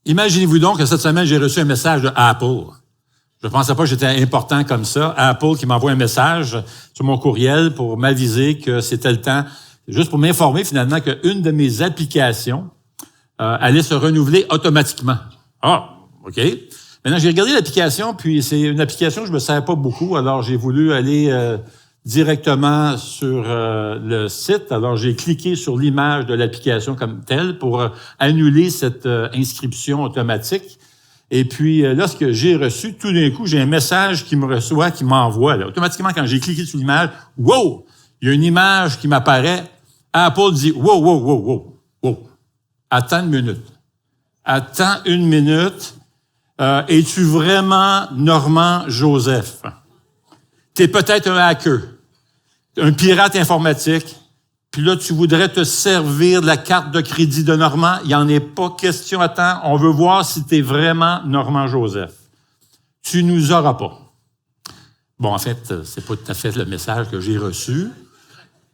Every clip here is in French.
Imaginez-vous donc que cette semaine, j'ai reçu un message de Apple. Je ne pensais pas que j'étais important comme ça. Apple qui m'envoie un message sur mon courriel pour m'aviser que c'était le temps, juste pour m'informer finalement qu'une de mes applications allait se renouveler automatiquement. Ah, OK. Maintenant, j'ai regardé l'application, puis c'est une application que je me sers pas beaucoup, alors j'ai voulu aller directement sur le site. Alors, j'ai cliqué sur l'image de l'application comme telle pour annuler cette inscription automatique. Et puis, lorsque j'ai reçu, tout d'un coup, j'ai un message qui m'envoie. Là. Automatiquement, quand j'ai cliqué sur l'image, wow! Il y a une image qui m'apparaît. Apple dit, wow! Attends une minute. Es-tu vraiment Normand Joseph? T'es peut-être un hacker, un pirate informatique, puis là, tu voudrais te servir de la carte de crédit de Normand. Il n'y en est pas question. Attends, on veut voir si t'es vraiment Normand Joseph. Tu nous auras pas. Bon, en fait, c'est pas tout à fait le message que j'ai reçu,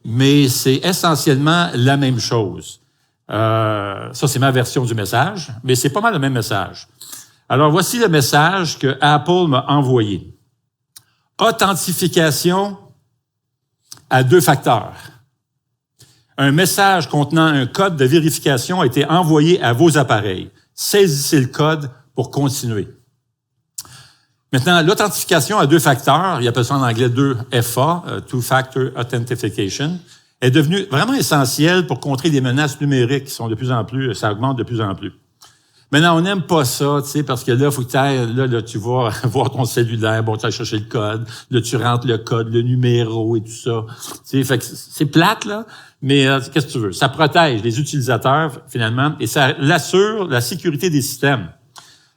mais c'est essentiellement la même chose. Ça, c'est ma version du message, mais c'est pas mal le même message. Alors, voici le message que Apple m'a envoyé. Authentification à 2 facteurs. Un message contenant un code de vérification a été envoyé à vos appareils. Saisissez le code pour continuer. Maintenant, l'authentification à 2 facteurs, il appelle ça en anglais 2FA, Two-Factor Authentication, est devenue vraiment essentielle pour contrer les menaces numériques qui sont de plus en plus, ça augmente de plus en plus. Maintenant, on n'aime pas ça, tu sais, parce que là, faut que tu ailles, là, tu vas voir ton cellulaire, bon, tu vas chercher le code, là, tu rentres le code, le numéro et tout ça. Tu sais, fait que c'est plate, là, mais qu'est-ce que tu veux? Ça protège les utilisateurs, finalement, et ça assure la sécurité des systèmes.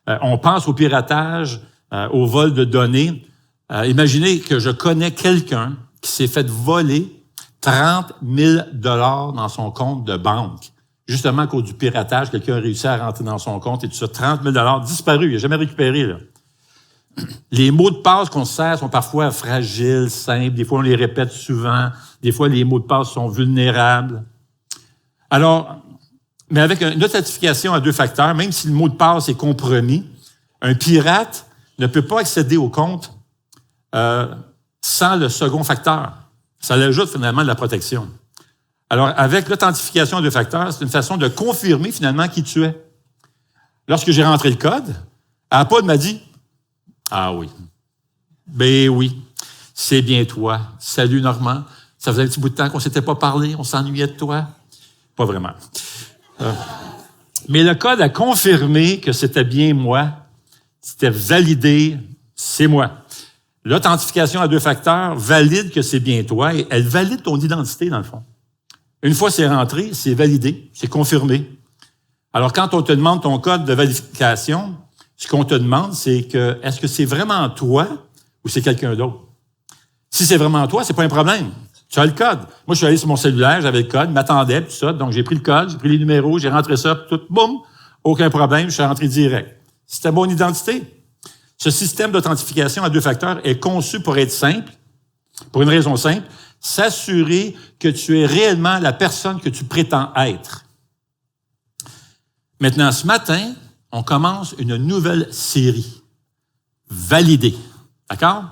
On pense au piratage, au vol de données. Imaginez que je connais quelqu'un qui s'est fait voler 30 000 $ dans son compte de banque. Justement, à cause du piratage, quelqu'un a réussi à rentrer dans son compte et tout ça. 30 000 $ disparus, il n'a jamais récupéré, là. Les mots de passe qu'on se sert sont parfois fragiles, simples. Des fois, on les répète souvent. Des fois, les mots de passe sont vulnérables. Alors, mais avec une authentification à 2 facteurs, même si le mot de passe est compromis, un pirate ne peut pas accéder au compte sans le second facteur. Ça l'ajoute finalement de la protection. Alors, avec l'authentification à 2 facteurs, c'est une façon de confirmer finalement qui tu es. Lorsque j'ai rentré le code, Apple m'a dit « Ah oui, ben oui, c'est bien toi. Salut Normand, ça faisait un petit bout de temps qu'on s'était pas parlé, on s'ennuyait de toi. » Pas vraiment. Mais le code a confirmé que c'était bien moi, c'était validé, c'est moi. L'authentification à 2 facteurs valide que c'est bien toi et elle valide ton identité dans le fond. Une fois c'est rentré, c'est validé, c'est confirmé. Alors, quand on te demande ton code de vérification, ce qu'on te demande, c'est que est-ce que c'est vraiment toi ou c'est quelqu'un d'autre? Si c'est vraiment toi, c'est pas un problème. Tu as le code. Moi, je suis allé sur mon cellulaire, j'avais le code, m'attendais, tout ça. Donc, j'ai pris le code, j'ai pris les numéros, j'ai rentré ça, tout, boum, aucun problème, je suis rentré direct. C'était mon identité. Ce système d'authentification à 2 facteurs est conçu pour être simple, pour une raison simple, s'assurer que tu es réellement la personne que tu prétends être. Maintenant, ce matin, on commence une nouvelle série. Validée. D'accord?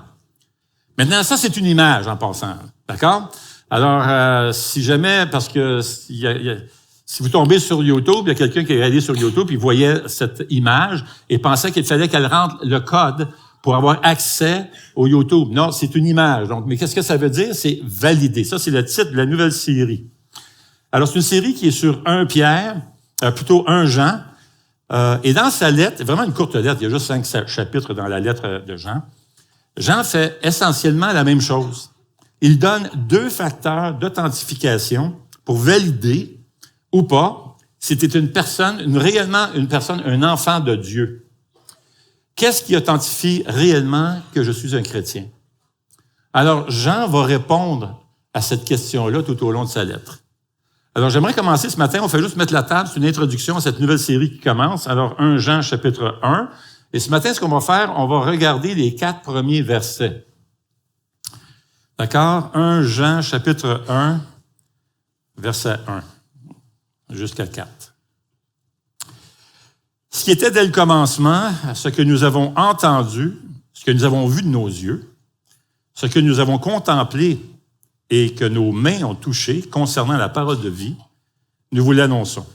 Maintenant, ça, c'est une image en passant. D'accord? Alors, si jamais, parce que si vous tombez sur YouTube, il y a quelqu'un qui est allé sur YouTube, il voyait cette image et pensait qu'il fallait qu'elle rentre le code pour avoir accès au YouTube. Non, c'est une image. Donc, mais qu'est-ce que ça veut dire? C'est validé. Ça, c'est le titre de la nouvelle série. Alors, c'est une série qui est sur 1 Pierre, plutôt 1 Jean. Et dans sa lettre, vraiment une courte lettre, il y a juste 5 chapitres dans la lettre de Jean. Jean fait essentiellement la même chose. Il donne 2 facteurs d'authentification pour valider ou pas si tu es une personne, réellement une personne, un enfant de Dieu. Qu'est-ce qui authentifie réellement que je suis un chrétien? Alors, Jean va répondre à cette question-là tout au long de sa lettre. Alors, j'aimerais commencer ce matin, on fait juste mettre la table, c'est une introduction à cette nouvelle série qui commence. Alors, 1 Jean, chapitre 1. Et ce matin, ce qu'on va faire, on va regarder les 4 premiers versets. D'accord? 1 Jean, chapitre 1, verset 1, jusqu'à 4. Ce qui était dès le commencement, ce que nous avons entendu, ce que nous avons vu de nos yeux, ce que nous avons contemplé et que nos mains ont touché concernant la parole de vie, nous vous l'annonçons.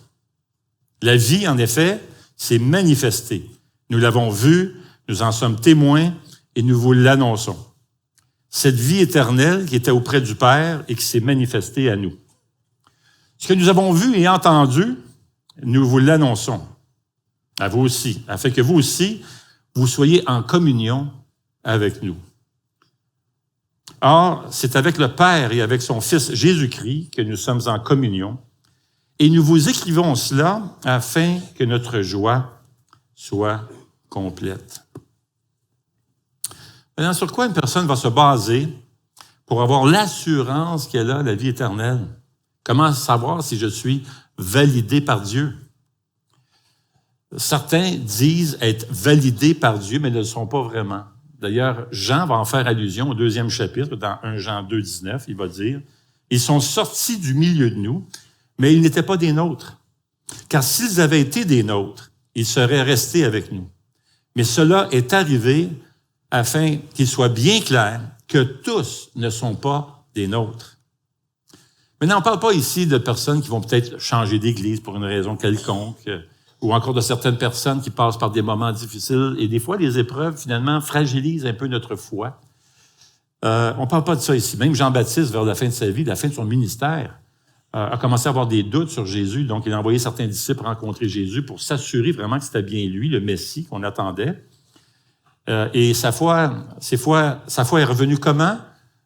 La vie, en effet, s'est manifestée. Nous l'avons vue, nous en sommes témoins et nous vous l'annonçons. Cette vie éternelle qui était auprès du Père et qui s'est manifestée à nous. Ce que nous avons vu et entendu, nous vous l'annonçons. À vous aussi, afin que vous aussi, vous soyez en communion avec nous. Or, c'est avec le Père et avec son Fils Jésus-Christ que nous sommes en communion, et nous vous écrivons cela afin que notre joie soit complète. Maintenant, sur quoi une personne va se baser pour avoir l'assurance qu'elle a la vie éternelle? Comment savoir si je suis validé par Dieu? Certains disent être validés par Dieu, mais ne le sont pas vraiment. D'ailleurs, Jean va en faire allusion au 2e chapitre, dans 1 Jean 2, 19, il va dire « Ils sont sortis du milieu de nous, mais ils n'étaient pas des nôtres. Car s'ils avaient été des nôtres, ils seraient restés avec nous. Mais cela est arrivé afin qu'il soit bien clair que tous ne sont pas des nôtres. » Maintenant, on ne parle pas ici de personnes qui vont peut-être changer d'église pour une raison quelconque, ou encore de certaines personnes qui passent par des moments difficiles. Et des fois, les épreuves, finalement, fragilisent un peu notre foi. On ne parle pas de ça ici. Même Jean-Baptiste, vers la fin de sa vie, la fin de son ministère, a commencé à avoir des doutes sur Jésus. Donc, il a envoyé certains disciples rencontrer Jésus pour s'assurer vraiment que c'était bien lui, le Messie qu'on attendait. Et sa foi est revenue comment?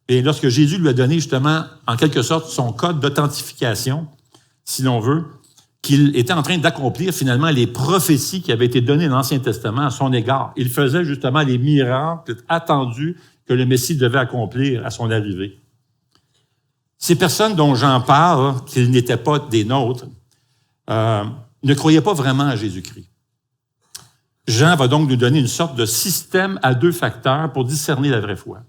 Et lorsque Jésus lui a donné justement, en quelque sorte, son code d'authentification, si l'on veut, qu'il était en train d'accomplir finalement les prophéties qui avaient été données dans l'Ancien Testament à son égard. Il faisait justement les miracles attendus que le Messie devait accomplir à son arrivée. Ces personnes dont Jean parle, qu'ils n'étaient pas des nôtres, ne croyaient pas vraiment à Jésus-Christ. Jean va donc nous donner une sorte de système à 2 facteurs pour discerner la vraie foi.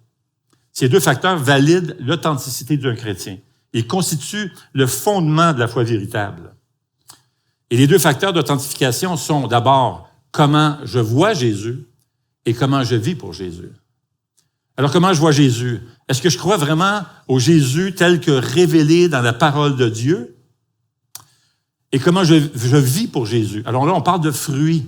Ces 2 facteurs valident l'authenticité d'un chrétien. Ils constituent le fondement de la foi véritable. Et les 2 facteurs d'authentification sont d'abord comment je vois Jésus et comment je vis pour Jésus. Alors, comment je vois Jésus? Est-ce que je crois vraiment au Jésus tel que révélé dans la parole de Dieu? Et comment je vis pour Jésus? Alors là, on parle de fruits.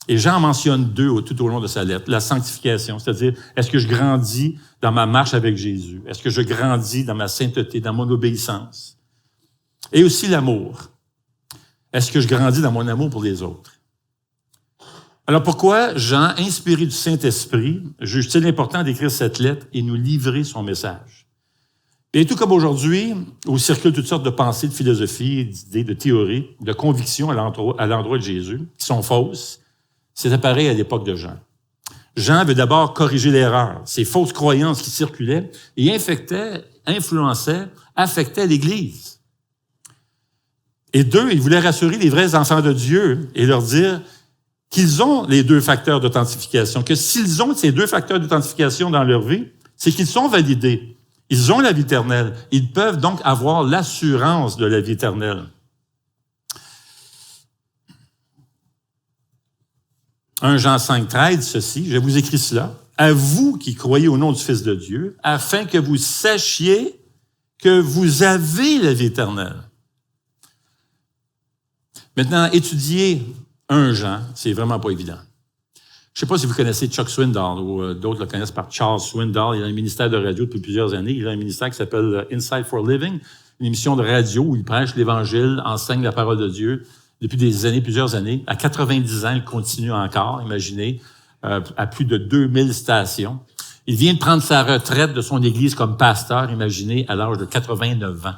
Et Jean mentionne 2 tout au long de sa lettre. La sanctification, c'est-à-dire, est-ce que je grandis dans ma marche avec Jésus? Est-ce que je grandis dans ma sainteté, dans mon obéissance? Et aussi l'amour. Est-ce que je grandis dans mon amour pour les autres? Alors pourquoi Jean, inspiré du Saint-Esprit, juge-t-il important d'écrire cette lettre et nous livrer son message? Et tout comme aujourd'hui, où circulent toutes sortes de pensées, de philosophies, d'idées, de théories, de convictions à l'endroit de Jésus, qui sont fausses, c'est pareil à l'époque de Jean. Jean veut d'abord corriger l'erreur, ces fausses croyances qui circulaient et influençaient, affectaient l'Église. Et 2, il voulait rassurer les vrais enfants de Dieu et leur dire qu'ils ont les 2 facteurs d'authentification, que s'ils ont ces 2 facteurs d'authentification dans leur vie, c'est qu'ils sont validés. Ils ont la vie éternelle. Ils peuvent donc avoir l'assurance de la vie éternelle. 1 Jean 5, 13, ceci, je vous écris cela, à vous qui croyez au nom du Fils de Dieu, afin que vous sachiez que vous avez la vie éternelle. Maintenant, étudier 1 Jean, c'est vraiment pas évident. Je ne sais pas si vous connaissez Chuck Swindoll ou d'autres le connaissent par Charles Swindoll. Il a un ministère de radio depuis plusieurs années. Il a un ministère qui s'appelle Insight for Living, une émission de radio où il prêche l'Évangile, enseigne la parole de Dieu depuis des années, plusieurs années. À 90 ans, il continue encore, imaginez, à plus de 2000 stations. Il vient de prendre sa retraite de son église comme pasteur, imaginez, à l'âge de 89 ans.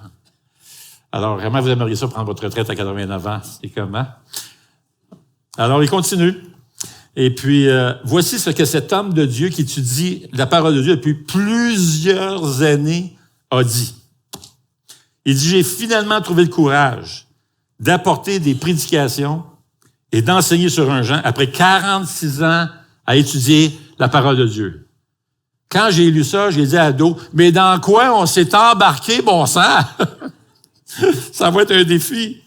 Alors, vraiment, vous aimeriez ça prendre votre retraite à 89 ans? C'est comment? Alors, il continue. Et puis, voici ce que cet homme de Dieu qui étudie la parole de Dieu depuis plusieurs années a dit. Il dit, j'ai finalement trouvé le courage d'apporter des prédications et d'enseigner sur 1 Jean après 46 ans à étudier la parole de Dieu. Quand j'ai lu ça, j'ai dit à Ado, mais dans quoi on s'est embarqué, bon sang? Ça va être un défi.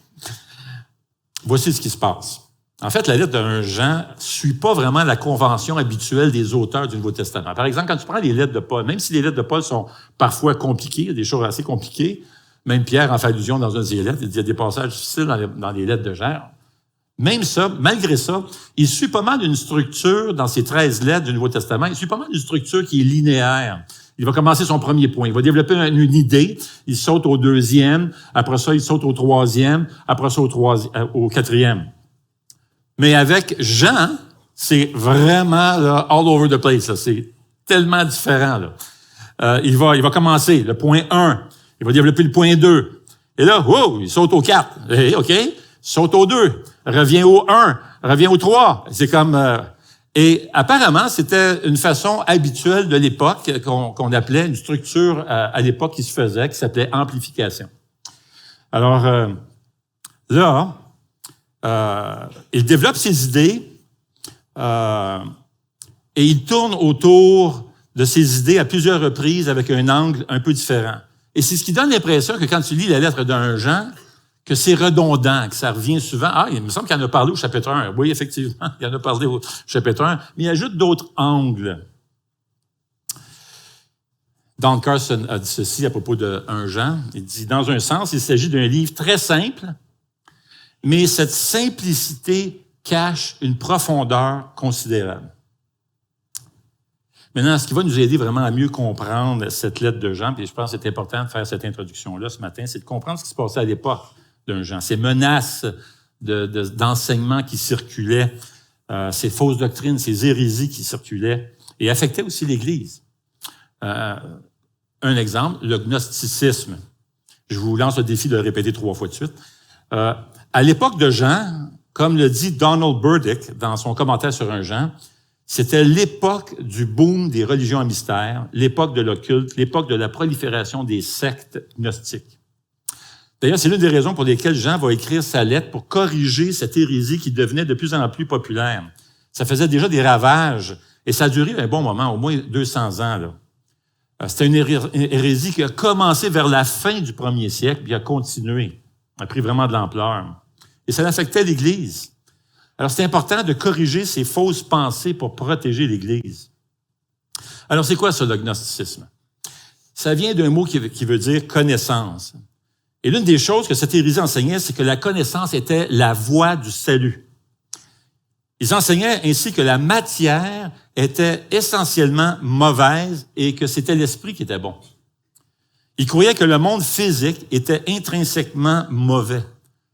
Voici ce qui se passe. En fait, la lettre d'un Jean ne suit pas vraiment la convention habituelle des auteurs du Nouveau Testament. Par exemple, quand tu prends les lettres de Paul, même si les lettres de Paul sont parfois compliquées, il y a des choses assez compliquées, même Pierre en fait allusion dans une de ses lettres, il y a des passages difficiles dans les lettres de Jean. Même ça, malgré ça, il suit pas mal d'une structure dans ces 13 lettres du Nouveau Testament, il suit pas mal d'une structure qui est linéaire. Il va commencer son premier point. Il va développer une idée. Il saute au deuxième. Après ça, il saute au troisième. Après ça, au quatrième. Mais avec Jean, c'est vraiment là, all over the place. Là. C'est tellement différent. Là. Il va commencer le point 1. Il va développer le point 2. Et là, wow, il saute au 4. OK? Saute au 2. Revient au 1. Revient au 3. C'est comme... Et apparemment, c'était une façon habituelle de l'époque qu'on appelait une structure à l'époque qui se faisait, qui s'appelait amplification. Alors là, il développe ses idées et il tourne autour de ses idées à plusieurs reprises avec un angle un peu différent. Et c'est ce qui donne l'impression que quand tu lis la lettre d'un Jean, que c'est redondant, que ça revient souvent. Ah, il me semble qu'il en a parlé au chapitre 1. Oui, effectivement, il en a parlé au chapitre 1, mais il ajoute d'autres angles. Don Carson a dit ceci à propos de 1 Jean. Il dit, dans un sens, il s'agit d'un livre très simple, mais cette simplicité cache une profondeur considérable. Maintenant, ce qui va nous aider vraiment à mieux comprendre cette lettre de Jean, puis je pense que c'est important de faire cette introduction-là ce matin, c'est de comprendre ce qui se passait à l'époque d'un Jean, ces menaces d'enseignement qui circulaient, ces fausses doctrines, ces hérésies qui circulaient et affectaient aussi l'Église. Un exemple, le gnosticisme. Je vous lance le défi de le répéter 3 fois de suite. À l'époque de Jean, comme le dit Donald Burdick dans son commentaire sur 1 Jean, c'était l'époque du boom des religions à mystère, l'époque de l'occulte, l'époque de la prolifération des sectes gnostiques. D'ailleurs, c'est l'une des raisons pour lesquelles Jean va écrire sa lettre pour corriger cette hérésie qui devenait de plus en plus populaire. Ça faisait déjà des ravages et ça a duré un bon moment, au moins 200 ans. Là. C'était une hérésie qui a commencé vers la fin du 1er siècle puis a continué, a pris vraiment de l'ampleur. Et ça affectait l'Église. Alors, c'est important de corriger ces fausses pensées pour protéger l'Église. Alors, c'est quoi ça, le gnosticisme? Ça vient d'un mot qui veut dire connaissance. Et l'une des choses que cette hérésie enseignait, c'est que la connaissance était la voie du salut. Ils enseignaient ainsi que la matière était essentiellement mauvaise et que c'était l'esprit qui était bon. Ils croyaient que le monde physique était intrinsèquement mauvais.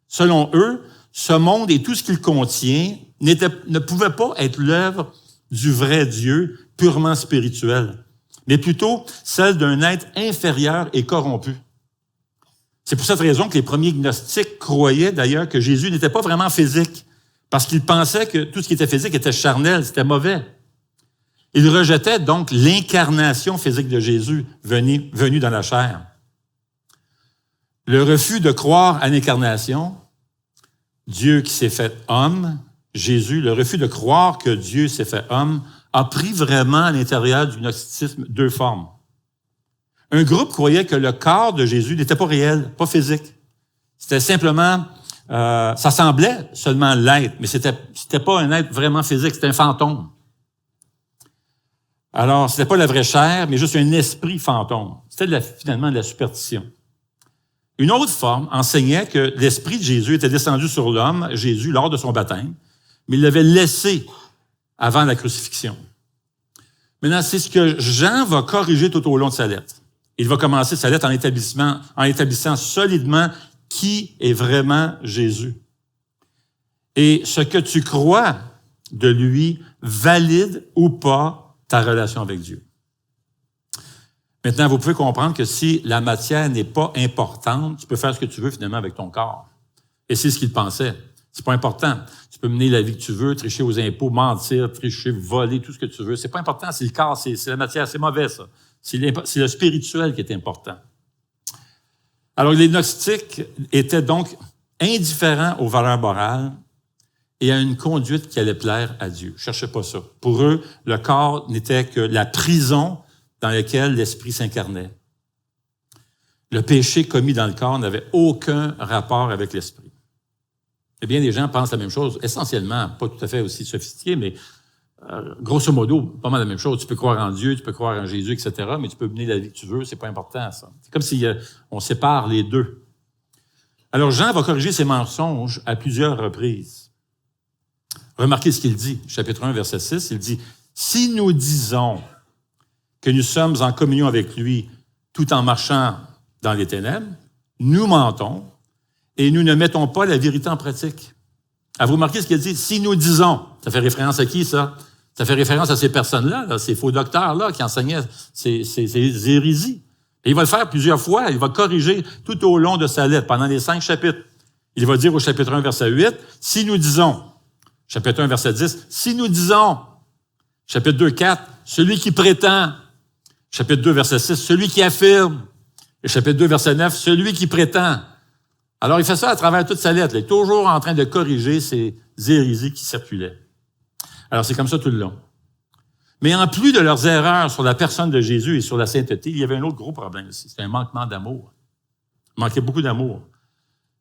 Selon eux, ce monde et tout ce qu'il contient ne pouvait pas être l'œuvre du vrai Dieu purement spirituel, mais plutôt celle d'un être inférieur et corrompu. C'est pour cette raison que les premiers gnostiques croyaient d'ailleurs que Jésus n'était pas vraiment physique, parce qu'ils pensaient que tout ce qui était physique était charnel, c'était mauvais. Ils rejetaient donc l'incarnation physique de Jésus venue dans la chair. Le refus de croire à l'incarnation, Dieu qui s'est fait homme, Jésus, le refus de croire que Dieu s'est fait homme, a pris vraiment à l'intérieur du gnosticisme 2 formes. Un groupe croyait que le corps de Jésus n'était pas réel, pas physique. C'était simplement, ça semblait seulement l'être, mais c'était pas un être vraiment physique, c'était un fantôme. Alors, c'était pas la vraie chair, mais juste un esprit fantôme. C'était finalement de la superstition. Une autre forme enseignait que l'esprit de Jésus était descendu sur l'homme, Jésus, lors de son baptême, mais il l'avait laissé avant la crucifixion. Maintenant, c'est ce que Jean va corriger tout au long de sa lettre. Il va commencer sa lettre en établissant solidement qui est vraiment Jésus. Et ce que tu crois de lui valide ou pas ta relation avec Dieu. Maintenant, vous pouvez comprendre que si la matière n'est pas importante, tu peux faire ce que tu veux finalement avec ton corps. Et c'est ce qu'il pensait. C'est pas important. Tu peux mener la vie que tu veux, tricher aux impôts, mentir, tricher, voler, tout ce que tu veux. C'est pas important, c'est le corps, c'est la matière, c'est mauvais ça. C'est le spirituel qui est important. Alors, les gnostiques étaient donc indifférents aux valeurs morales et à une conduite qui allait plaire à Dieu. Cherchez pas ça. Pour eux, le corps n'était que la prison dans lequel l'Esprit s'incarnait. Le péché commis dans le corps n'avait aucun rapport avec l'Esprit. Et bien, les gens pensent la même chose, essentiellement, pas tout à fait aussi sophistiqué, mais grosso modo, pas mal la même chose. Tu peux croire en Dieu, tu peux croire en Jésus, etc., mais tu peux mener la vie que tu veux, c'est pas important, ça. C'est comme si on sépare les deux. Alors, Jean va corriger ses mensonges à plusieurs reprises. Remarquez ce qu'il dit, chapitre 1, verset 6, il dit « Si nous disons que nous sommes en communion avec lui tout en marchant dans les ténèbres, nous mentons et nous ne mettons pas la vérité en pratique. » Avez-vous remarqué ce qu'il dit? « Si nous disons », ça fait référence à qui, ça? Ça fait référence à ces personnes-là, ces faux docteurs-là qui enseignaient ces hérésies. Et il va le faire plusieurs fois, il va corriger tout au long de sa lettre, pendant les 5 chapitres. Il va dire au chapitre 1, verset 8, « Si nous disons », chapitre 1, verset 10, « Si nous disons », chapitre 2, 4, « Celui qui prétend », chapitre 2, verset 6, « Celui qui affirme », et chapitre 2, verset 9, « Celui qui prétend ». Alors, il fait ça à travers toute sa lettre. Il est toujours en train de corriger ces hérésies qui circulaient. Alors, c'est comme ça tout le long. Mais en plus de leurs erreurs sur la personne de Jésus et sur la sainteté, il y avait un autre gros problème aussi. C'était un manquement d'amour. Il manquait beaucoup d'amour.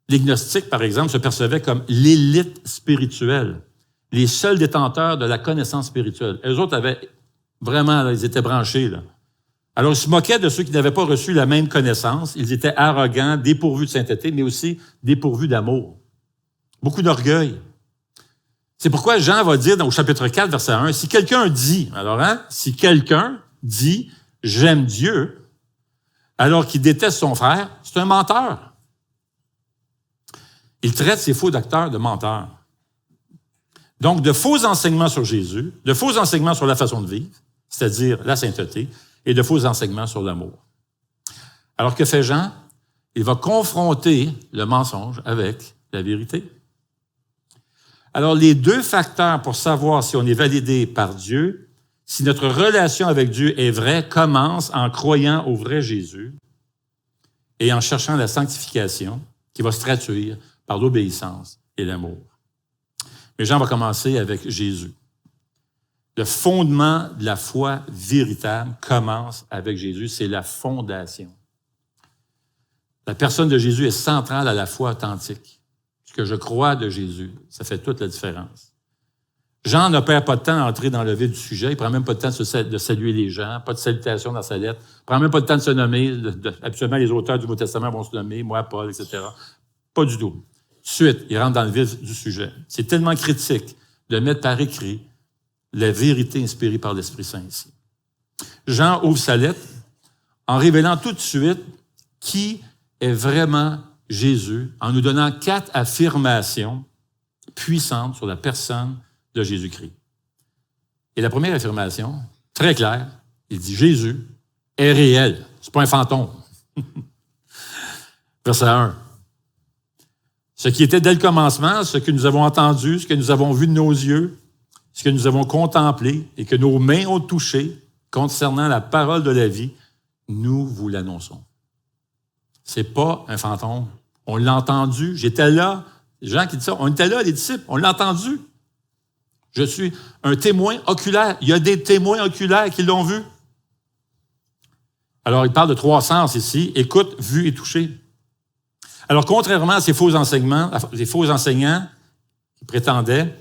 Les gnostiques, par exemple, se percevaient comme l'élite spirituelle, les seuls détenteurs de la connaissance spirituelle. Eux autres avaient vraiment, là, ils étaient branchés, là. Alors, ils se moquaient de ceux qui n'avaient pas reçu la même connaissance. Ils étaient arrogants, dépourvus de sainteté, mais aussi dépourvus d'amour. Beaucoup d'orgueil. C'est pourquoi Jean va dire au chapitre 4, verset 1, si quelqu'un dit, si quelqu'un dit « j'aime Dieu », alors qu'il déteste son frère, c'est un menteur. Il traite ces faux docteurs de menteurs. Donc, de faux enseignements sur Jésus, de faux enseignements sur la façon de vivre, c'est-à-dire la sainteté, et de faux enseignements sur l'amour. Alors, que fait Jean? Il va confronter le mensonge avec la vérité. Alors, les deux facteurs pour savoir si on est validé par Dieu, si notre relation avec Dieu est vraie, commencent en croyant au vrai Jésus et en cherchant la sanctification qui va se traduire par l'obéissance et l'amour. Mais Jean va commencer avec Jésus. Le fondement de la foi véritable commence avec Jésus, c'est la fondation. La personne de Jésus est centrale à la foi authentique. Ce que je crois de Jésus, ça fait toute la différence. Jean ne perd pas de temps à entrer dans le vif du sujet. Il prend même pas de temps de saluer les gens, pas de salutation dans sa lettre. Il prend même pas de temps de se nommer. Absolument, les auteurs du Nouveau Testament vont se nommer, moi, Paul, etc. Pas du tout. Suite, il rentre dans le vif du sujet. C'est tellement critique de mettre par écrit la vérité inspirée par l'Esprit Saint ici. Jean ouvre sa lettre en révélant tout de suite qui est vraiment Jésus, en nous donnant 4 affirmations puissantes sur la personne de Jésus-Christ. Et la première affirmation, très claire, il dit « Jésus est réel ». C'est pas un fantôme. Verset 1. Ce qui était dès le commencement, ce que nous avons entendu, ce que nous avons vu de nos yeux, ce que nous avons contemplé et que nos mains ont touché concernant la parole de la vie, nous vous l'annonçons. C'est pas un fantôme. On l'a entendu. J'étais là. Les gens qui disent ça, on était là, les disciples. On l'a entendu. Je suis un témoin oculaire. Il y a des témoins oculaires qui l'ont vu. Alors, il parle de 3 sens ici. Écoute, vue et touché. Alors, contrairement à ces faux enseignements, les faux enseignants qui prétendaient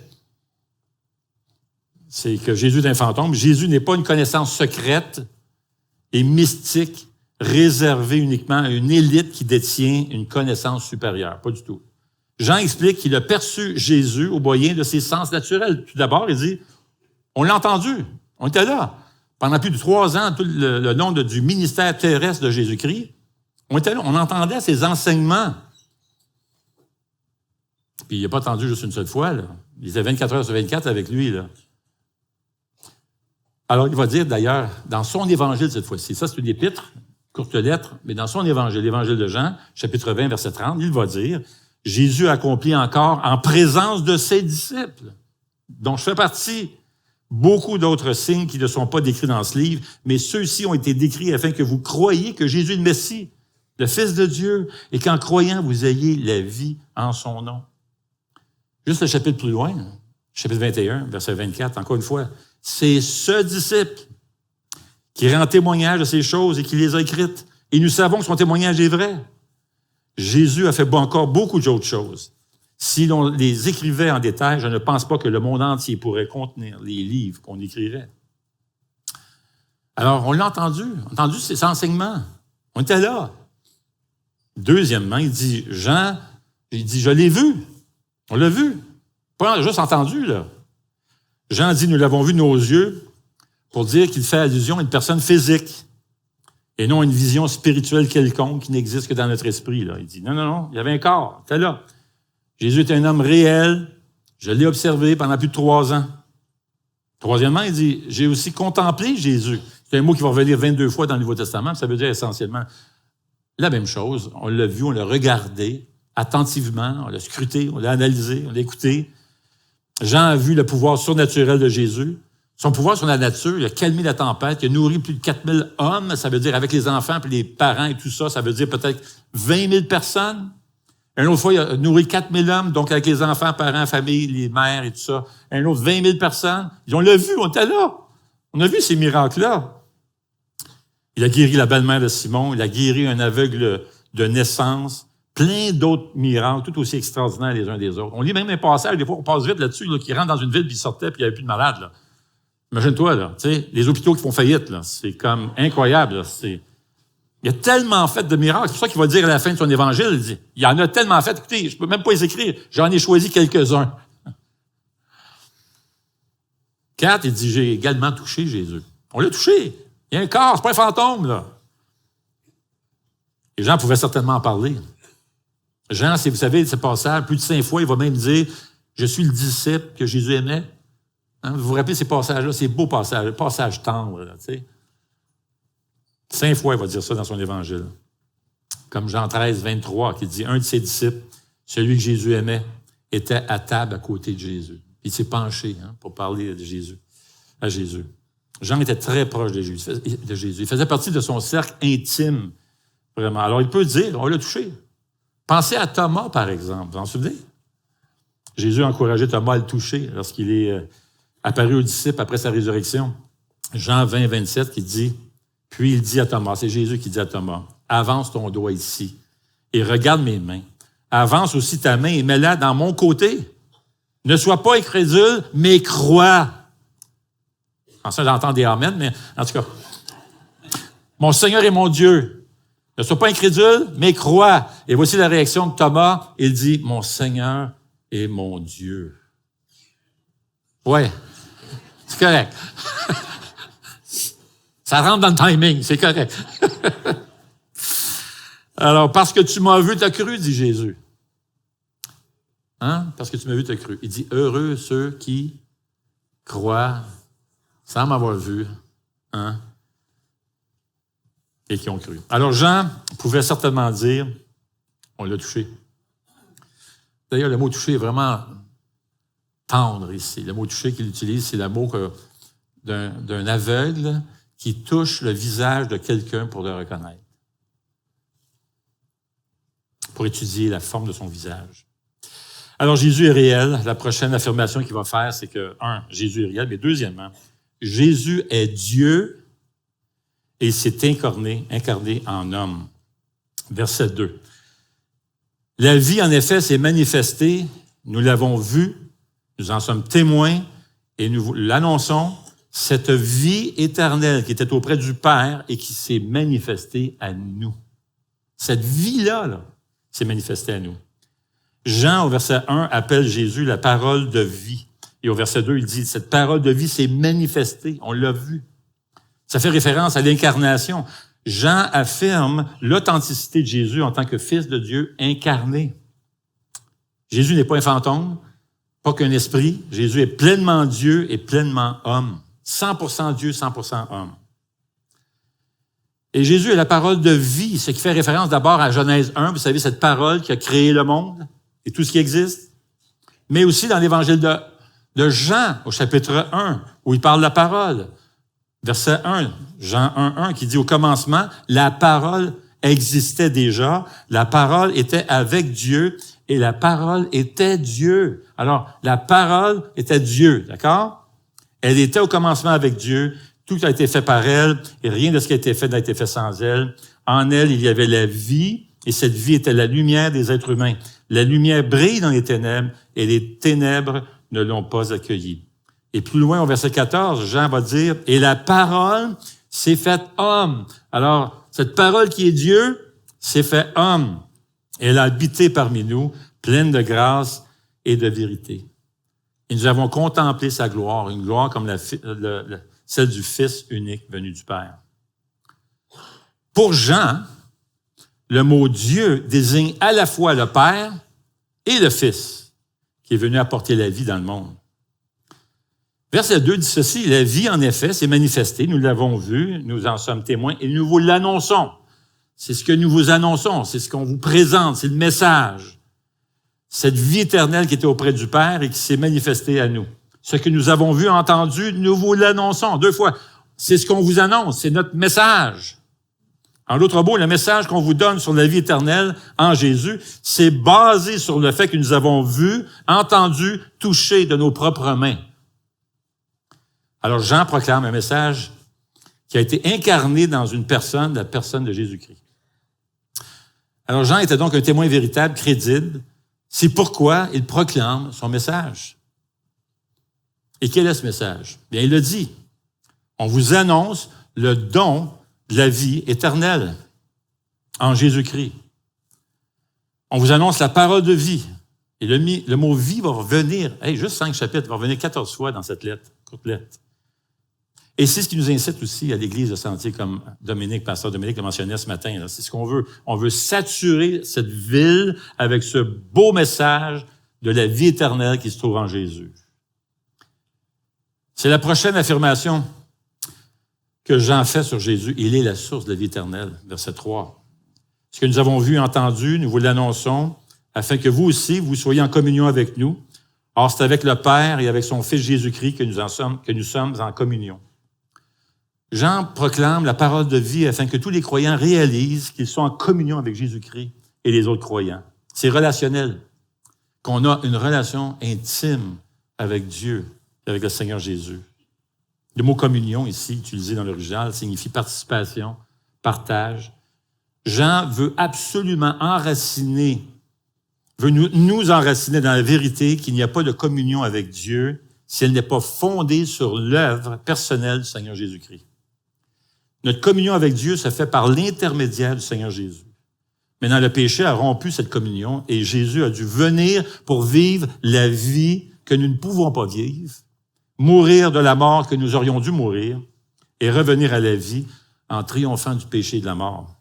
c'est que Jésus est un fantôme, Jésus n'est pas une connaissance secrète et mystique réservé uniquement à une élite qui détient une connaissance supérieure. Pas du tout. Jean explique qu'il a perçu Jésus au moyen de ses sens naturels. Tout d'abord, il dit, on l'a entendu, on était là. Pendant plus de 3 ans, tout le long du ministère terrestre de Jésus-Christ, on était là, on entendait ses enseignements. Puis il n'a pas attendu juste une seule fois, là. Il était 24 heures sur 24 avec lui, là. Alors, il va dire d'ailleurs, dans son évangile cette fois-ci, ça c'est une épître, courte lettre, mais dans son évangile, l'évangile de Jean, chapitre 20, verset 30, il va dire, Jésus accomplit encore en présence de ses disciples, dont je fais partie, beaucoup d'autres signes qui ne sont pas décrits dans ce livre, mais ceux-ci ont été décrits afin que vous croyiez que Jésus est le Messie, le Fils de Dieu, et qu'en croyant, vous ayez la vie en son nom. Juste le chapitre plus loin, chapitre 21, verset 24, encore une fois, c'est ce disciple qui rend témoignage de ces choses et qui les a écrites. Et nous savons que son témoignage est vrai. Jésus a fait encore beaucoup d'autres choses. Si l'on les écrivait en détail, je ne pense pas que le monde entier pourrait contenir les livres qu'on écrirait. Alors, on l'a entendu ces enseignements. On était là. Deuxièmement, il dit, je l'ai vu. On l'a vu. Pas juste entendu, là. Jean dit, nous l'avons vu de nos yeux, pour dire qu'il fait allusion à une personne physique et non à une vision spirituelle quelconque qui n'existe que dans notre esprit. Là. Il dit, non, il y avait un corps, il était là. Jésus était un homme réel, je l'ai observé pendant plus de 3 ans. Troisièmement, il dit, j'ai aussi contemplé Jésus. C'est un mot qui va revenir 22 fois dans le Nouveau Testament, ça veut dire essentiellement la même chose. On l'a vu, on l'a regardé attentivement, on l'a scruté, on l'a analysé, on l'a écouté. Jean a vu le pouvoir surnaturel de Jésus. Son pouvoir sur la nature, il a calmé la tempête, il a nourri plus de 4000 hommes, ça veut dire avec les enfants puis les parents et tout ça, ça veut dire peut-être 20 000 personnes. Une autre fois, il a nourri 4000 hommes, donc avec les enfants, parents, famille, les mères et tout ça. Un autre 20 000 personnes. On l'a vu, on était là. On a vu ces miracles-là. Il a guéri la belle-mère de Simon, il a guéri un aveugle de naissance, plein d'autres miracles, tout aussi extraordinaires les uns des autres. On lit même un passage, des fois on passe vite là-dessus, là, qui rentre dans une ville puis il sortait puis il n'y avait plus de malades, là. Imagine-toi, là, tu sais, les hôpitaux qui font faillite, là, c'est comme incroyable, là, il y a tellement fait de miracles, c'est pour ça qu'il va dire à la fin de son évangile, il dit, il y en a tellement fait, écoutez, je peux même pas les écrire, j'en ai choisi quelques-uns. 4, il dit, j'ai également touché Jésus. On l'a touché. Il y a un corps, c'est pas un fantôme, là. Les gens pouvaient certainement en parler. Jean, si vous savez, ce passage, plus de 5 fois, il va même dire, je suis le disciple que Jésus aimait. Hein, vous vous rappelez ces passages-là, ces beaux passages, passages tendres, là, tu sais. 5 fois, il va dire ça dans son évangile. Comme Jean 13, 23, qui dit, un de ses disciples, celui que Jésus aimait, était à table à côté de Jésus. Il s'est penché, pour parler de Jésus, à Jésus. Jean était très proche de Jésus. Il faisait partie de son cercle intime, vraiment. Alors, il peut dire, on l'a touché. Pensez à Thomas, par exemple. Vous en souvenez? Jésus a encouragé Thomas à le toucher lorsqu'il est apparu aux disciples après sa résurrection. Jean 20, 27, qui dit, puis il dit à Thomas, c'est Jésus qui dit à Thomas, avance ton doigt ici et regarde mes mains. Avance aussi ta main et mets-la dans mon côté. Ne sois pas incrédule, mais crois. En ça, j'entends des amen, mais en tout cas, mon Seigneur et mon Dieu, ne sois pas incrédule, mais crois. Et voici la réaction de Thomas. Il dit, mon Seigneur et mon Dieu. Ouais, c'est correct. Ça rentre dans le timing, c'est correct. Alors, parce que tu m'as vu, tu as cru, dit Jésus. Hein? Parce que tu m'as vu, tu as cru. Il dit, heureux ceux qui croient sans m'avoir vu, hein? Et qui ont cru. Alors, Jean pouvait certainement dire, on l'a touché. D'ailleurs, le mot toucher est vraiment tendre ici. Le mot toucher qu'il utilise, c'est le mot d'un aveugle qui touche le visage de quelqu'un pour le reconnaître, pour étudier la forme de son visage. Alors, Jésus est réel. La prochaine affirmation qu'il va faire, c'est que, Jésus est réel, mais deuxièmement, Jésus est Dieu et il s'est incarné en homme. Verset 2. La vie, en effet, s'est manifestée, nous l'avons vue, nous en sommes témoins et nous l'annonçons, cette vie éternelle qui était auprès du Père et qui s'est manifestée à nous. Cette vie-là, s'est manifestée à nous. Jean, au verset 1, appelle Jésus la parole de vie. Et au verset 2, il dit, cette parole de vie s'est manifestée, on l'a vu. Ça fait référence à l'incarnation. Jean affirme l'authenticité de Jésus en tant que Fils de Dieu incarné. Jésus n'est pas un fantôme, pas qu'un esprit. Jésus est pleinement Dieu et pleinement homme. 100% Dieu, 100% homme. Et Jésus est la parole de vie, ce qui fait référence d'abord à Genèse 1, vous savez, cette parole qui a créé le monde et tout ce qui existe, mais aussi dans l'évangile de Jean, au chapitre 1, où il parle de la parole. Verset 1, Jean 1, qui dit au commencement, la parole existait déjà, la parole était avec Dieu et la parole était Dieu. Alors, la parole était Dieu, d'accord? Elle était au commencement avec Dieu. Tout a été fait par elle, et rien de ce qui a été fait n'a été fait sans elle. En elle, il y avait la vie, et cette vie était la lumière des êtres humains. La lumière brille dans les ténèbres, et les ténèbres ne l'ont pas accueillie. Et plus loin, au verset 14, Jean va dire, « Et la parole s'est faite homme. » Alors, cette parole qui est Dieu s'est fait homme. Elle a habité parmi nous, pleine de grâce et de vérité. Et nous avons contemplé sa gloire, une gloire comme celle du Fils unique venu du Père. Pour Jean, le mot Dieu désigne à la fois le Père et le Fils, qui est venu apporter la vie dans le monde. Verset 2 dit ceci, « La vie, en effet, s'est manifestée, nous l'avons vu, nous en sommes témoins, et nous vous l'annonçons. » C'est ce que nous vous annonçons, c'est ce qu'on vous présente, c'est le message. Cette vie éternelle qui était auprès du Père et qui s'est manifestée à nous. Ce que nous avons vu, entendu, nous vous l'annonçons. 2 fois, c'est ce qu'on vous annonce, c'est notre message. En d'autres mots, le message qu'on vous donne sur la vie éternelle en Jésus, c'est basé sur le fait que nous avons vu, entendu, touché de nos propres mains. Alors Jean proclame un message qui a été incarné dans une personne, la personne de Jésus-Christ. Alors Jean était donc un témoin véritable, crédible. C'est pourquoi il proclame son message. Et quel est ce message? Bien, il le dit. On vous annonce le don de la vie éternelle en Jésus-Christ. On vous annonce la parole de vie. Et le mot « vie » va revenir, juste 5 chapitres, va revenir 14 fois dans cette lettre, courte lettre. Et c'est ce qui nous incite aussi à l'Église de Sentier, comme pasteur Dominique le mentionnait ce matin. Là. C'est ce qu'on veut. On veut saturer cette ville avec ce beau message de la vie éternelle qui se trouve en Jésus. C'est la prochaine affirmation que Jean fait sur Jésus. Il est la source de la vie éternelle, verset 3. Ce que nous avons vu et entendu, nous vous l'annonçons, afin que vous aussi, vous soyez en communion avec nous. Or, c'est avec le Père et avec son Fils Jésus-Christ que nous sommes en communion. Jean proclame la parole de vie afin que tous les croyants réalisent qu'ils sont en communion avec Jésus-Christ et les autres croyants. C'est relationnel, qu'on a une relation intime avec Dieu, avec le Seigneur Jésus. Le mot communion, ici, utilisé dans l'original, signifie participation, partage. Jean veut absolument nous enraciner dans la vérité qu'il n'y a pas de communion avec Dieu si elle n'est pas fondée sur l'œuvre personnelle du Seigneur Jésus-Christ. Notre communion avec Dieu se fait par l'intermédiaire du Seigneur Jésus. Maintenant, le péché a rompu cette communion et Jésus a dû venir pour vivre la vie que nous ne pouvons pas vivre, mourir de la mort que nous aurions dû mourir et revenir à la vie en triomphant du péché et de la mort.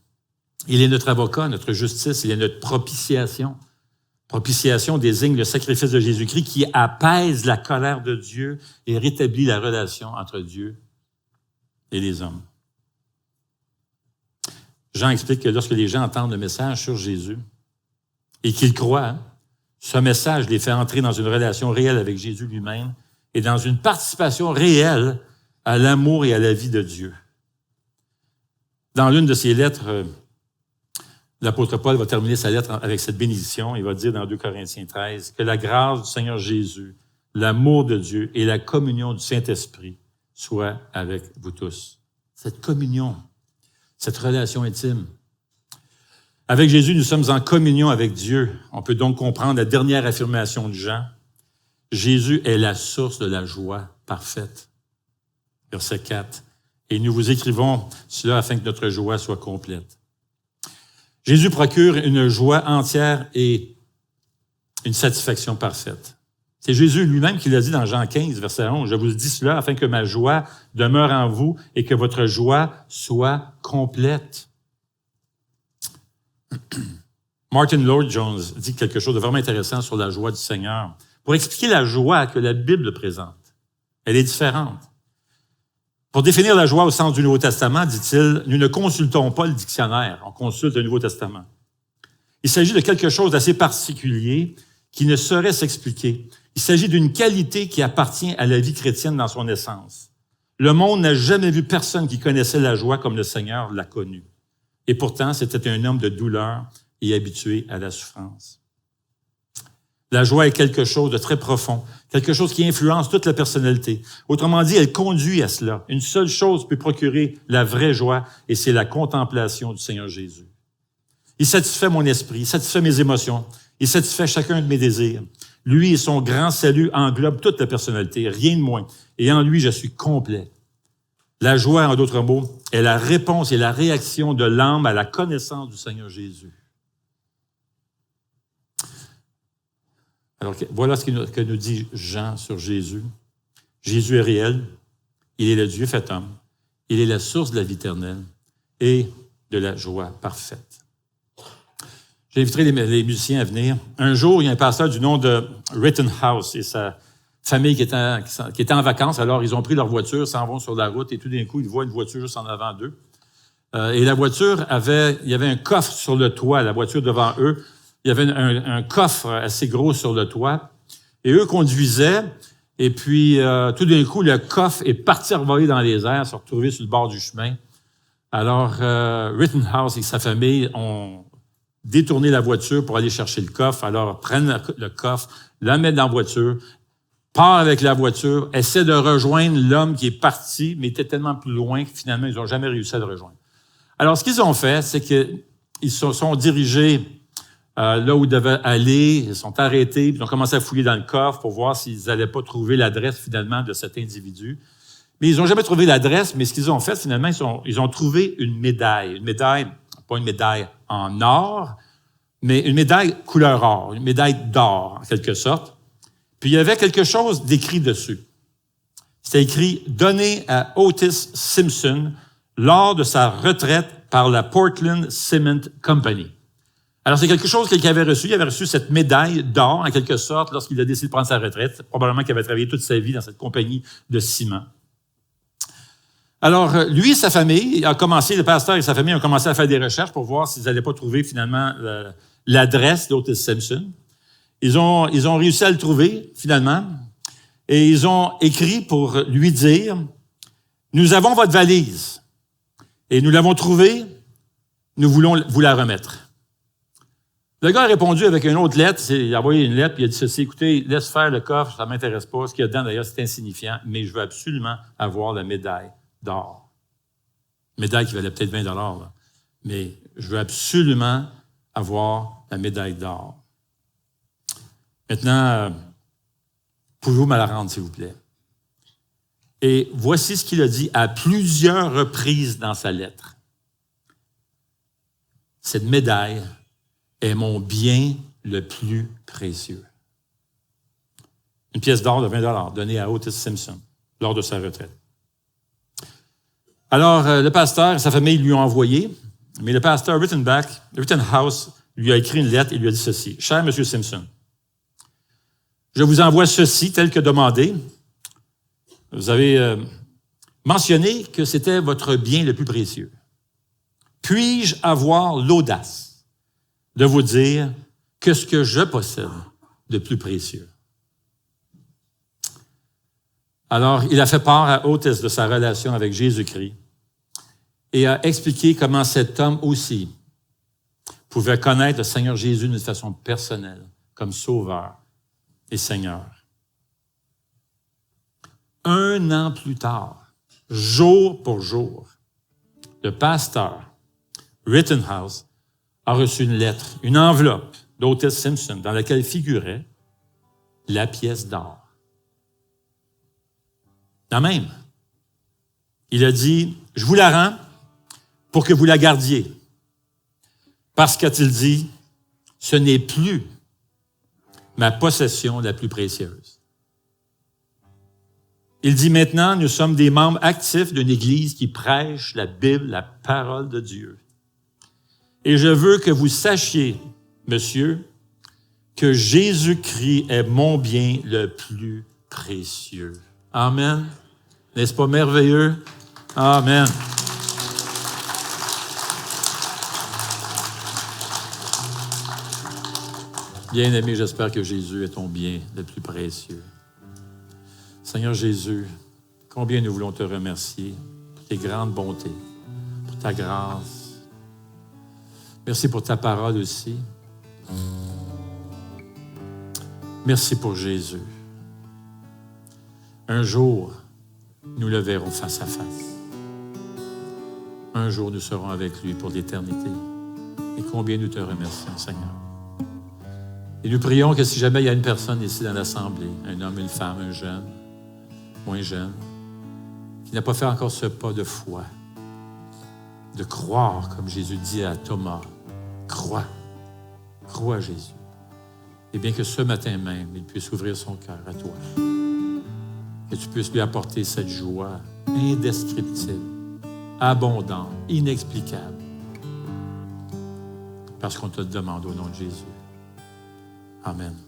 Il est notre avocat, notre justice, il est notre propitiation. Propitiation désigne le sacrifice de Jésus-Christ qui apaise la colère de Dieu et rétablit la relation entre Dieu et les hommes. Jean explique que lorsque les gens entendent le message sur Jésus et qu'ils croient, ce message les fait entrer dans une relation réelle avec Jésus lui-même et dans une participation réelle à l'amour et à la vie de Dieu. Dans l'une de ses lettres, l'apôtre Paul va terminer sa lettre avec cette bénédiction. Il va dire dans 2 Corinthiens 13 que la grâce du Seigneur Jésus, l'amour de Dieu et la communion du Saint-Esprit soient avec vous tous. Cette communion, cette relation intime. Avec Jésus, nous sommes en communion avec Dieu. On peut donc comprendre la dernière affirmation de Jean. Jésus est la source de la joie parfaite. Verset 4. Et nous vous écrivons cela afin que notre joie soit complète. Jésus procure une joie entière et une satisfaction parfaite. C'est Jésus lui-même qui l'a dit dans Jean 15, verset 11. « Je vous dis cela afin que ma joie demeure en vous et que votre joie soit complète. » Martin Lloyd-Jones dit quelque chose de vraiment intéressant sur la joie du Seigneur. Pour expliquer la joie que la Bible présente, elle est différente. Pour définir la joie au sens du Nouveau Testament, dit-il, nous ne consultons pas le dictionnaire, on consulte le Nouveau Testament. Il s'agit de quelque chose d'assez particulier qui ne saurait s'expliquer. Il s'agit d'une qualité qui appartient à la vie chrétienne dans son essence. Le monde n'a jamais vu personne qui connaissait la joie comme le Seigneur l'a connue. Et pourtant, c'était un homme de douleur et habitué à la souffrance. La joie est quelque chose de très profond, quelque chose qui influence toute la personnalité. Autrement dit, elle conduit à cela. Une seule chose peut procurer la vraie joie, et c'est la contemplation du Seigneur Jésus. Il satisfait mon esprit, il satisfait mes émotions, il satisfait chacun de mes désirs. Lui et son grand salut englobent toute la personnalité, rien de moins. Et en lui, je suis complet. La joie, en d'autres mots, est la réponse et la réaction de l'âme à la connaissance du Seigneur Jésus. Alors, voilà ce que nous dit Jean sur Jésus. Jésus est réel, il est le Dieu fait homme, il est la source de la vie éternelle et de la joie parfaite. J'inviterai les musiciens à venir. Un jour, il y a un pasteur du nom de Rittenhouse et sa famille qui était en vacances. Alors, ils ont pris leur voiture, s'en vont sur la route et tout d'un coup, ils voient une voiture juste en avant d'eux. Et la voiture il y avait un coffre sur le toit, la voiture devant eux. Il y avait un coffre assez gros sur le toit. Et eux conduisaient. Et puis, tout d'un coup, le coffre est parti revoler dans les airs, se retrouver sur le bord du chemin. Alors, Rittenhouse et sa famille ont détourné la voiture pour aller chercher le coffre. Alors, prennent le coffre, la mettent dans la voiture, part avec la voiture, essaie de rejoindre l'homme qui est parti, mais était tellement plus loin que finalement, ils n'ont jamais réussi à le rejoindre. Alors, ce qu'ils ont fait, c'est qu'ils se sont dirigés là où ils devaient aller, ils sont arrêtés, puis ils ont commencé à fouiller dans le coffre pour voir s'ils n'allaient pas trouver l'adresse finalement de cet individu. Mais ils n'ont jamais trouvé l'adresse, mais ce qu'ils ont fait finalement, ils ont trouvé une médaille, pas une médaille en or, mais une médaille couleur or, une médaille d'or en quelque sorte. Puis il y avait quelque chose d'écrit dessus. C'était écrit « Donné à Otis Simpson lors de sa retraite par la Portland Cement Company ». Alors, c'est quelque chose qu'il avait reçu. Il avait reçu cette médaille d'or, en quelque sorte, lorsqu'il a décidé de prendre sa retraite. Probablement qu'il avait travaillé toute sa vie dans cette compagnie de ciment. Alors, lui et sa famille, le pasteur et sa famille ont commencé à faire des recherches pour voir s'ils n'allaient pas trouver finalement l'adresse d'Otis Simpson. Ils ont réussi à le trouver, finalement, et ils ont écrit pour lui dire « Nous avons votre valise, et nous l'avons trouvée, nous voulons vous la remettre. » Le gars a répondu avec une autre lettre, il a envoyé une lettre, puis il a dit ceci, « Écoutez, laisse faire le coffre, ça m'intéresse pas, ce qu'il y a dedans, d'ailleurs, c'est insignifiant, mais je veux absolument avoir la médaille d'or. » Médaille qui valait peut-être 20 $, là, mais je veux absolument avoir la médaille d'or. Maintenant, pouvez-vous me la rendre, s'il vous plaît? Et voici ce qu'il a dit à plusieurs reprises dans sa lettre. Cette médaille est mon bien le plus précieux. Une pièce d'or de 20 $ donnée à Otis Simpson lors de sa retraite. Alors, le pasteur et sa famille lui ont envoyé, mais le pasteur Rittenhouse lui a écrit une lettre et lui a dit ceci. « Cher M. Simpson, je vous envoie ceci tel que demandé. Vous avez mentionné que c'était votre bien le plus précieux. Puis-je avoir l'audace de vous dire que ce que je possède de plus précieux? » Alors, il a fait part à Otis de sa relation avec Jésus-Christ et a expliqué comment cet homme aussi pouvait connaître le Seigneur Jésus d'une façon personnelle, comme Sauveur et Seigneur. 1 an plus tard, jour pour jour, le pasteur Rittenhouse a reçu une lettre, une enveloppe d'Otis Simpson dans laquelle figurait la pièce d'or. La même. Il a dit, « Je vous la rends pour que vous la gardiez. » Parce qu'a-t-il dit, « Ce n'est plus ma possession la plus précieuse. » Il dit, « Maintenant, nous sommes des membres actifs d'une Église qui prêche la Bible, la parole de Dieu. Et je veux que vous sachiez, monsieur, que Jésus-Christ est mon bien le plus précieux. » Amen. N'est-ce pas merveilleux? Amen. Bien-aimé, j'espère que Jésus est ton bien le plus précieux. Seigneur Jésus, combien nous voulons te remercier pour tes grandes bontés, pour ta grâce. Merci pour ta parole aussi. Merci pour Jésus. Un jour, nous le verrons face à face. Un jour, nous serons avec lui pour l'éternité. Et combien nous te remercions, Seigneur. Et nous prions que si jamais il y a une personne ici dans l'Assemblée, un homme, une femme, un jeune, moins jeune, qui n'a pas fait encore ce pas de foi, de croire, comme Jésus dit à Thomas, crois à Jésus. Et bien que ce matin même, il puisse ouvrir son cœur à toi. Que tu puisses lui apporter cette joie indescriptible, abondante, inexplicable. Parce qu'on te le demande au nom de Jésus. Amen.